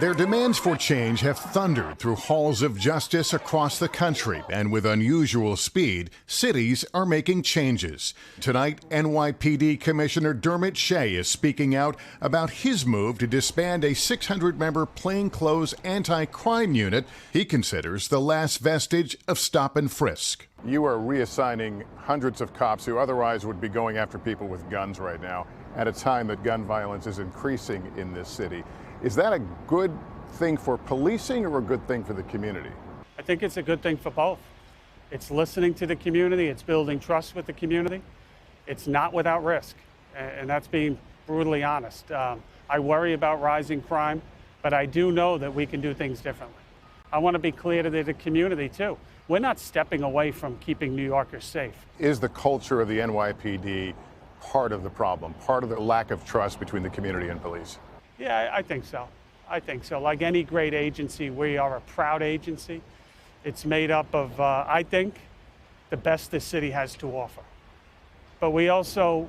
Their demands for change have thundered through halls of justice across the country, and with unusual speed, cities are making changes. Tonight, NYPD Commissioner Dermot Shea is speaking out about his move to disband a 600-member plainclothes anti-crime unit he considers the last vestige of stop and frisk. You are reassigning hundreds of cops who otherwise would be going after people with guns right now at a time that gun violence is increasing in this city. Is that a good thing for policing or a good thing for the community? I think it's a good thing for both. It's listening to the community, it's building trust with the community. It's not without risk, and that's being brutally honest. I worry about rising crime, but I do know that we can do things differently. I want to be clear to the community too. We're not stepping away from keeping New Yorkers safe. Is the culture of the NYPD part of the problem, part of the lack of trust between the community and police? Yeah, I think so. I think so. Like any great agency, we are a proud agency. It's made up of, I think, the best this city has to offer. But we also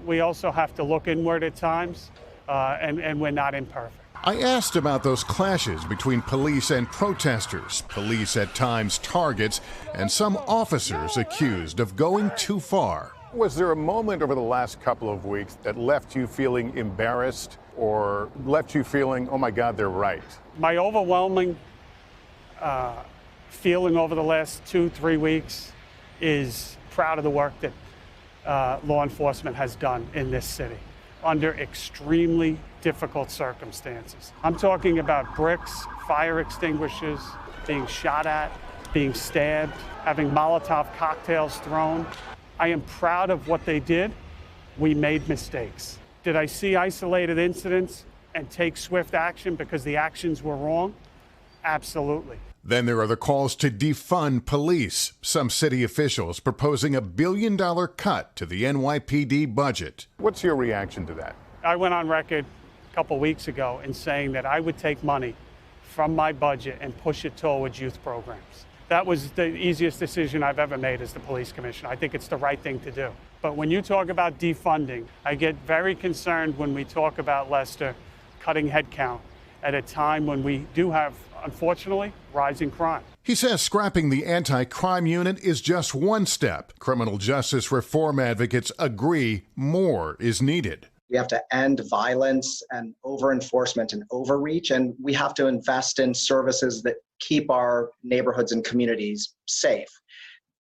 have to look inward at times, and we're not imperfect. I asked about those clashes between police and protesters, police at times targets, and some officers accused of going too far. Was there a moment over the last couple of weeks that left you feeling embarrassed or left you feeling, oh my God, they're right? My overwhelming feeling over the last 2-3 weeks is proud of the work that law enforcement has done in this city under extremely difficult circumstances. I'm talking about bricks, fire extinguishers, being shot at, being stabbed, having Molotov cocktails thrown. I am proud of what they did. We made mistakes. Did I see isolated incidents and take swift action because the actions were wrong? Absolutely. Then there are the calls to defund police. Some city officials proposing $1 billion cut to the NYPD budget. What's your reaction to that? I went on record a couple weeks ago in saying that I would take money from my budget and push it towards youth programs. That was the easiest decision I've ever made as the police commissioner. I think it's the right thing to do. But when you talk about defunding, I get very concerned when we talk about, Lester, cutting headcount at a time when we do have, unfortunately, rising crime. He says scrapping the anti-crime unit is just one step. Criminal justice reform advocates agree more is needed. We have to end violence and over-enforcement and overreach, and we have to invest in services that keep our neighborhoods and communities safe.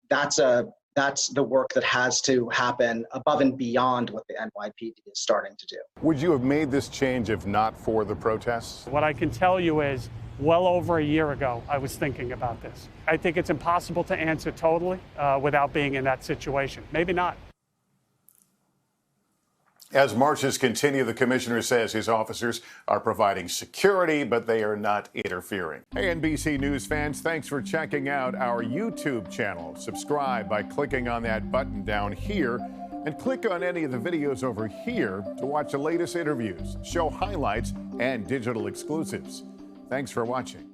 That's the work that has to happen above and beyond what the NYPD is starting to do. Would you have made this change if not for the protests? What I can tell you is, well over a year ago, I was thinking about this. I think it's impossible to answer totally without being in that situation. Maybe not. As marches continue, the commissioner says his officers are providing security, but they are not interfering. Hey, NBC News fans, thanks for checking out our YouTube channel. Subscribe by clicking on that button down here, and click on any of the videos over here to watch the latest interviews, show highlights, and digital exclusives. Thanks for watching.